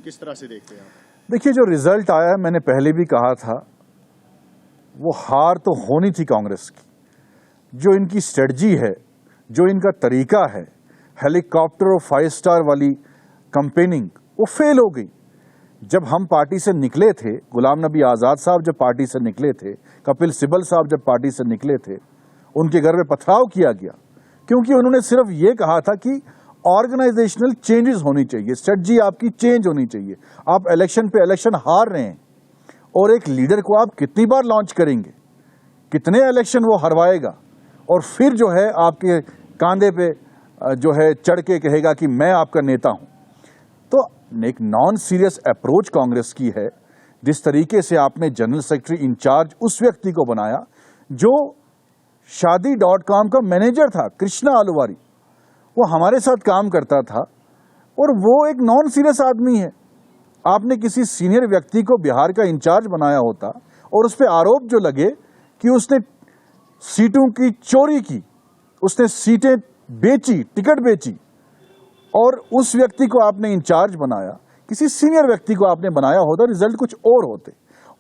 किस तरह से देखते हैं आप? देखिए, जो रिजल्ट आया है, मैंने पहले भी कहा था, वो हार तो होनी थी कांग्रेस की। जो इनकी स्ट्रेटजी है, जो इनका तरीका है, हेलीकॉप्टर और 5 स्टार वाली कंपेनिंग, वो फेल हो गई। जब हम पार्टी से निकले थे, गुलाम नबी आज़ाद साहब जब पार्टी से निकले थे, कपिल सिब्बल साहब जब पार्टी से निकले थे, उनके घर में पथराव किया गया, क्योंकि उन्होंने सिर्फ ये कहा था कि ऑर्गेनाइजेशनल चेंजेस होनी चाहिए, स्ट्रेटजी आपकी चेंज होनी चाहिए। आप इलेक्शन पे इलेक्शन हार रहे हैं, और एक लीडर को आप कितनी बार लॉन्च करेंगे, कितने इलेक्शन वो हरवाएगा, और फिर जो है आपके कांधे पे जो है चढ़ के कहेगा कि मैं आपका नेता हूं। तो एक नॉन सीरियस अप्रोच कांग्रेस की है। जिस तरीके से आपने जनरल सेक्रेटरी इंचार्ज उस व्यक्ति को बनाया जो शादी.com का मैनेजर था, कृष्णा आलूवारी, वो हमारे साथ काम करता था, और वो एक नॉन सीरियस आदमी है। आपने किसी सीनियर व्यक्ति को बिहार का इंचार्ज बनाया होता, और उस पर आरोप जो लगे कि उसने सीटों की चोरी की, उसने सीटें बेची, टिकट बेची, और उस व्यक्ति को आपने इंचार्ज बनाया, किसी सीनियर व्यक्ति को आपने बनाया होता, रिजल्ट कुछ और होते।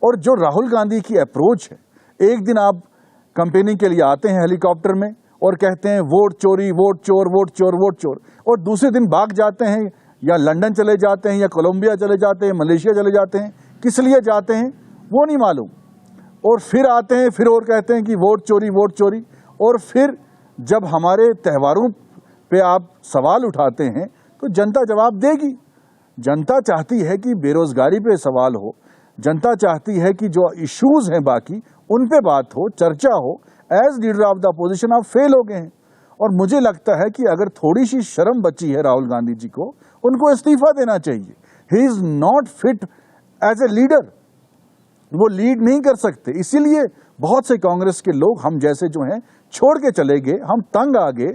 और जो राहुल गांधी की अप्रोच है, एक दिन आप कंपेनिंग के लिए आते हैं हेलीकॉप्टर में और कहते हैं वोट चोरी, वोट चोर, वोट चोर, वोट चोर, और दूसरे दिन भाग जाते हैं, या लंदन चले जाते हैं, या कोलंबिया चले जाते हैं, मलेशिया चले जाते हैं। किस लिए जाते हैं वो नहीं मालूम, और फिर आते हैं, फिर और कहते हैं कि वोट चोरी, वोट चोरी। और फिर जब हमारे त्योहारों पे आप सवाल उठाते हैं तो जनता जवाब देगी। जनता चाहती है कि बेरोजगारी पे सवाल हो, जनता चाहती है कि जो इश्यूज हैं बाकी उन पे बात हो, चर्चा हो। As leader of the opposition आप फेल हो गए हैं, और मुझे लगता है कि अगर थोड़ी सी शर्म बची है राहुल गांधी जी को, उनको इस्तीफा देना चाहिए। He is not fit as a leader, वो लीड नहीं कर सकते। इसीलिए बहुत से कांग्रेस के लोग हम जैसे जो हैं छोड़ के चले गए, हम तंग आ गए